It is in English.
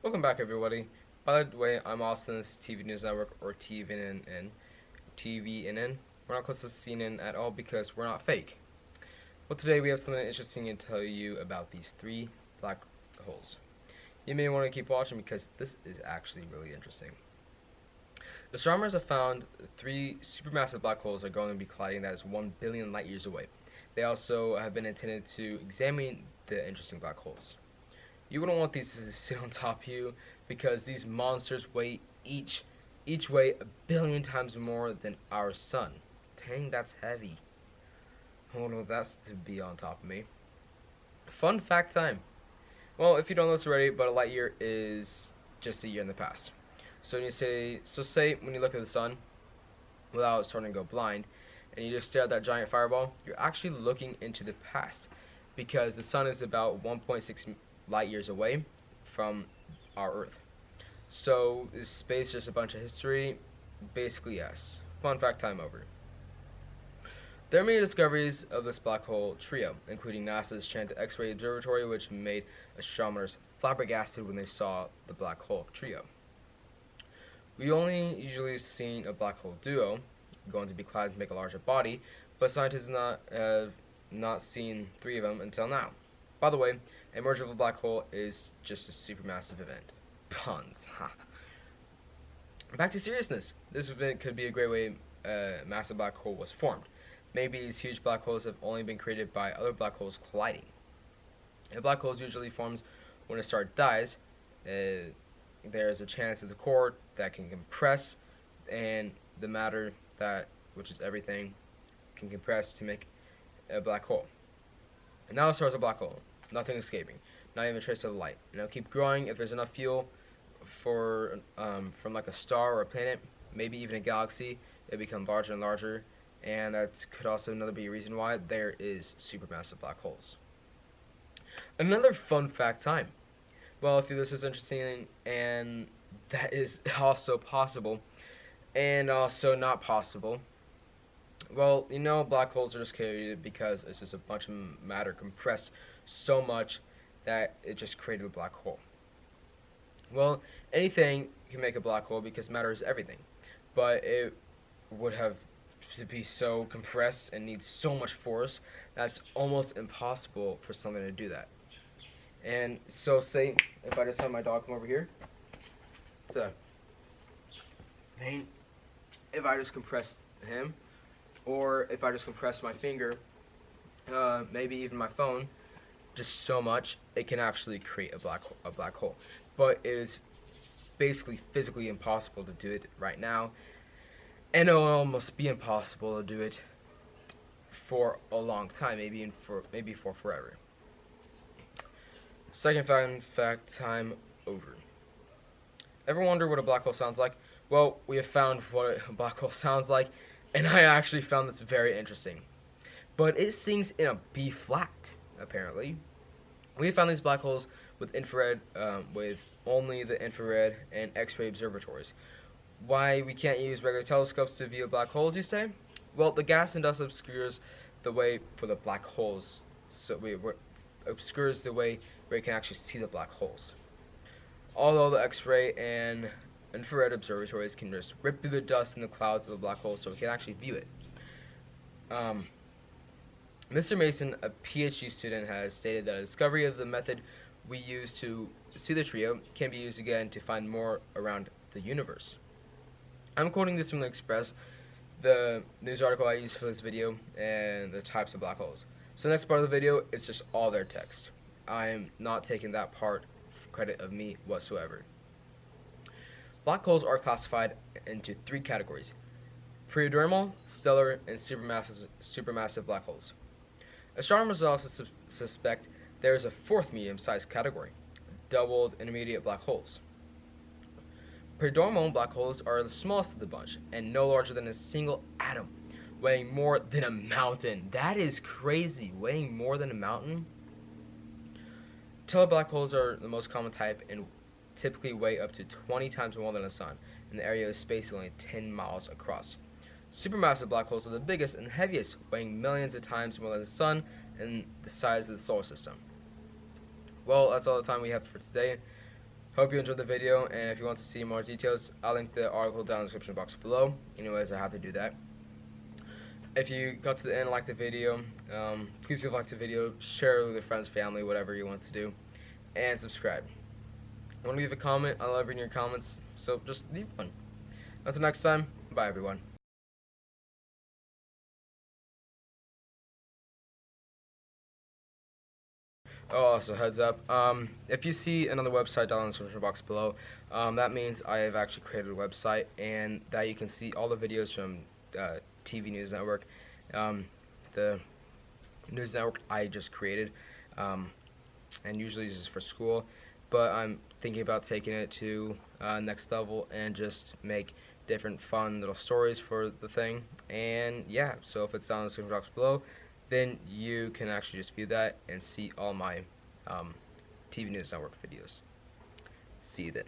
Welcome back, everybody. By the way, I'm Austin's TV News Network, or TVN. TVN. We're not close to CNN at all because we're not fake. Well, today we have something interesting to tell you about these three black holes. You may want to keep watching because this is actually really interesting. Astronomers have found three supermassive black holes are going to be colliding that is 1 billion light years away. They also have been intended to examine the interesting black holes. You wouldn't want these to sit on top of you because these monsters weigh each weigh 1 billion times more than our sun. Dang, that's heavy. I don't know if that's to be on top of me. Fun fact time. Well, if you don't know this already, but a light year is just a year in the past. So when you say when you look at the sun without starting to go blind, and you just stare at that giant fireball, you're actually looking into the past because the sun is about 1.6 light years away from our Earth. So is space just a bunch of history? Basically, yes. Fun fact time over. There are many discoveries of this black hole trio, including NASA's Chandra X-ray observatory, which made astronomers flabbergasted when they saw the black hole trio. We only usually seen a black hole duo going to be colliding to make a larger body, but scientists have not seen three of them until now. By the way, a merger of a black hole is just a supermassive event. Puns. Back to seriousness. This event could be a great way a massive black hole was formed. Maybe these huge black holes have only been created by other black holes colliding. A black hole usually forms when a star dies. There's a chance that the core that can compress, and the matter that, which is everything, can compress to make a black hole. And now the star is a black hole. Nothing escaping. Not even a trace of light. And it'll keep growing if there's enough fuel from like a star or a planet, maybe even a galaxy. It'll become larger and larger. And that could also be a reason why there is supermassive black holes. Another fun fact time. Well, if this is interesting, and that is also possible, and also not possible. Well, black holes are just created because it's just a bunch of matter compressed so much that it just created a black hole. Well, anything can make a black hole because matter is everything, but it would have to be so compressed and needs so much force that's almost impossible for something to do that. And so, say if I just have my dog come over here, so if I just compress him, or if I just compress my finger, maybe even my phone, just so much, it can actually create a black hole. But it is basically physically impossible to do it right now, and it will almost be impossible to do it for a long time, maybe for forever. Second fun fact time over. Ever wonder what a black hole sounds like? Well, we have found what a black hole sounds like, and I actually found this very interesting. But it sings in a B flat, apparently. We found these black holes with infrared, with only the infrared and X-ray observatories. Why we can't use regular telescopes to view black holes, you say? Well, the gas and dust obscures the way for the black holes, obscures the way where you can actually see the black holes. Although the X-ray and infrared observatories can just rip through the dust in the clouds of a black hole so we can actually view it. Mr. Mason, a PhD student, has stated that a discovery of the method we use to see the trio can be used again to find more around the universe. I'm quoting this from the Express, the news article I used for this video, and the types of black holes. So the next part of the video is just all their text. I am not taking that part credit of me whatsoever. Black holes are classified into three categories: preorbital, stellar, and supermassive black holes. Astronomers also suspect there is a fourth medium-sized category: doubled intermediate black holes. Preorbital black holes are the smallest of the bunch and no larger than a single atom, weighing more than a mountain. That is crazy, weighing more than a mountain. Stellar black holes are the most common type and typically weigh up to 20 times more than the sun, and the area of space is only 10 miles across. Supermassive black holes are the biggest and heaviest, weighing millions of times more than the sun and the size of the solar system. Well, that's all the time we have for today. Hope you enjoyed the video, and if you want to see more details, I'll link the article down in the description box below. Anyways, I have to do that. If you got to the end and liked the video, please leave a like the video, share it with your friends, family, whatever you want to do, and subscribe. I want to leave a comment. I love reading your comments, so just leave one. Until next time, bye everyone. Oh, also heads up, if you see another website down in the description box below, that means I have actually created a website, and that you can see all the videos from TV News Network, the news network I just created, and usually it's just for school, but I'm thinking about taking it to next level and just make different fun little stories for the thing. And yeah, so if it's down in the description box below, then you can actually just view that and see all my TV News Network videos. See you then.